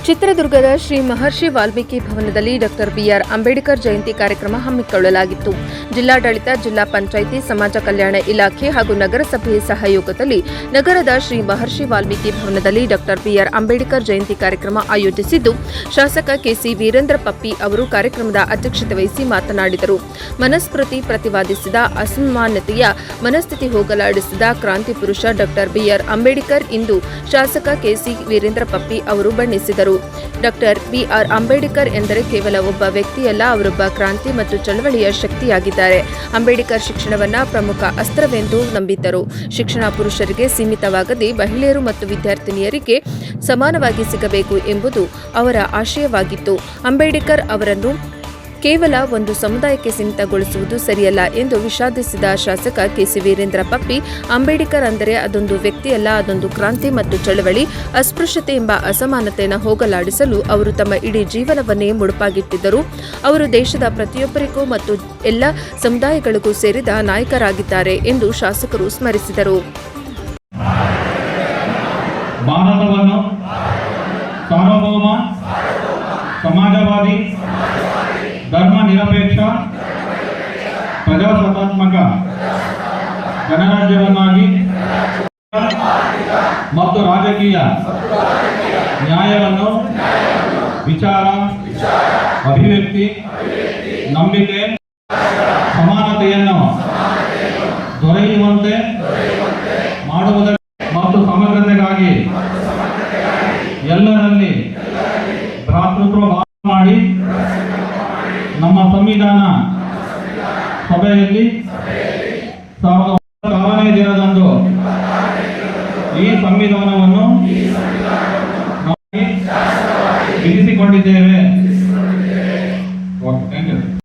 ಚಿತ್ರದುರ್ಗದ ಶ್ರೀ ಮಹರ್ಷಿ ವಾಲ್ಮೀಕಿ ಭವನದಲ್ಲಿ doctor B R Ambedkar Jayanti ಕಾರ್ಯಕ್ರಮ ಹಮ್ಮಿಕೊಳ್ಳಲಾಗಿತ್ತು. ಜಿಲ್ಲಾಡಳಿತ, ಜಿಲ್ಲಾ ಪಂಚಾಯಿತಿ, ಸಮಾಜ ಕಲ್ಯಾಣ ಇಲಾಖೆ ಹಾಗೂ ನಗರಸಭೆ ಸಹಯೋಗದಲ್ಲಿ ನಗರದ ಶ್ರೀ ಮಹರ್ಷಿ ವಾಲ್ಮೀಕಿ ಭವನದಲ್ಲಿ ಡಾಕ್ಟರ್ ಬಿಆರ್ ಅಂಬೇಡ್ಕರ್ ಜಯಂತಿ ಕಾರ್ಯಕ್ರಮ ಆಯೋಜಿಸಿದ್ದು, ಶಾಸಕ ಕೆಸಿ ವೀರೇಂದ್ರ ಪಪ್ಪಿ ಅವರು ಕಾರ್ಯಕ್ರಮದ ಅಧ್ಯಕ್ಷತೆ ವಹಿಸಿ ಮಾತನಾಡಿದರು. ಮನುಸ್ಮೃತಿ ಪ್ರತಿಪಾದಿಸಿದ ಅಸಮಾನತೆಯ ಮನಸ್ಥಿತಿ ಹೋಗಲಾಡಿಸಿದ ಕ್ರಾಂತಿ ಪುರುಷ ಡಾಕ್ಟರ್ ಬಿಆರ್ ಅಂಬೇಡ್ಕರ್ ಎಂದು ಶಾಸಕ ಕೆಸಿ ವೀರೇಂದ್ರ ಪಪ್ಪಿ ಅವರು ಬಣ್ಣಿಸಿದರು. ಡಾಕ್ಟರ್ ಬಿಆರ್ ಅಂಬೇಡ್ಕರ್ ಎಂದರೆ ಕೇವಲ ಒಬ್ಬ ವ್ಯಕ್ತಿಯಲ್ಲ, ಅವರೊಬ್ಬ ಕ್ರಾಂತಿ ಮತ್ತು ಚಳವಳಿಯ ಶಕ್ತಿಯಾಗಿದ್ದಾರೆ. ಅಂಬೇಡ್ಕರ್ ಶಿಕ್ಷಣವನ್ನ ಪ್ರಮುಖ ಅಸ್ತ್ರವೆಂದು ನಂಬಿದ್ದರು. ಶಿಕ್ಷಣ ಪುರುಷರಿಗೆ ಸೀಮಿತವಾಗದೆ ಮಹಿಳೆಯರು ಮತ್ತು ವಿದ್ಯಾರ್ಥಿನಿಯರಿಗೆ ಸಮಾನವಾಗಿ ಸಿಗಬೇಕು ಎಂಬುದು ಅವರ ಆಶಯವಾಗಿತ್ತು. ಅಂಬೇಡ್ಕರ್ ಅವರನ್ನು ಕೇವಲ ಒಂದು ಸಮುದಾಯಕ್ಕೆ ಸೀಮಿತಗೊಳಿಸುವುದು ಸರಿಯಲ್ಲ ಎಂದು ವಿಷಾದಿಸಿದ ಶಾಸಕ ಕೆಸಿ ವೀರೇಂದ್ರ ಪಪ್ಪಿ, ಅಂಬೇಡ್ಕರ್ ಅಂದರೆ ಅದೊಂದು ವ್ಯಕ್ತಿಯಲ್ಲ, ಅದೊಂದು ಕ್ರಾಂತಿ ಮತ್ತು ಚಳವಳಿ. ಅಸ್ಪೃಶ್ಯತೆ ಎಂಬ ಅಸಮಾನತೆಯನ್ನು ಹೋಗಲಾಡಿಸಲು ಅವರು ತಮ್ಮ ಇಡೀ ಜೀವನವನ್ನೇ ಮುಡುಪಾಗಿಟ್ಟಿದ್ದರು. ಅವರು ದೇಶದ ಪ್ರತಿಯೊಬ್ಬರಿಗೂ ಮತ್ತು ಎಲ್ಲ ಸಮುದಾಯಗಳಿಗೂ ಸೇರಿದ ನಾಯಕರಾಗಿದ್ದಾರೆ ಎಂದು ಶಾಸಕರು ಸ್ಮರಿಸಿದರು. ಭಾರತವನ್ನು ಸಾರ್ವಭೌಮ, ಸಮಾಜವಾದಿ, ಧರ್ಮ ನಿರಪೇಕ್ಷ, ಪ್ರಜಾಸತ್ತಾತ್ಮಕ ಗಣರಾಜ್ಯವನ್ನಾಗಿ ಮತ್ತು ರಾಜಕೀಯ ನ್ಯಾಯವನ್ನು, ವಿಚಾರ, ಅಭಿವ್ಯಕ್ತಿ, ನಂಬಿಕೆ, ಸಮಾನತೆಯನ್ನು ದೊರೆಯುವಂತೆ ಮಾಡುವುದಕ್ಕೆ ಮತ್ತು ಸಮಗ್ರತೆಗಾಗಿ ಎಲ್ಲರಲ್ಲಿ ಭ್ರಾತೃತ್ವ ಭಾವ ಮಾಡಿ ನಮ್ಮ ಸಂವಿಧಾನ ಸಭೆಯಲ್ಲಿ 1906ನೇ ದಿನದಂದು ಈ ಸಂವಿಧಾನವನ್ನು ವಿಧಿಸಿಕೊಂಡಿದ್ದೇವೆ.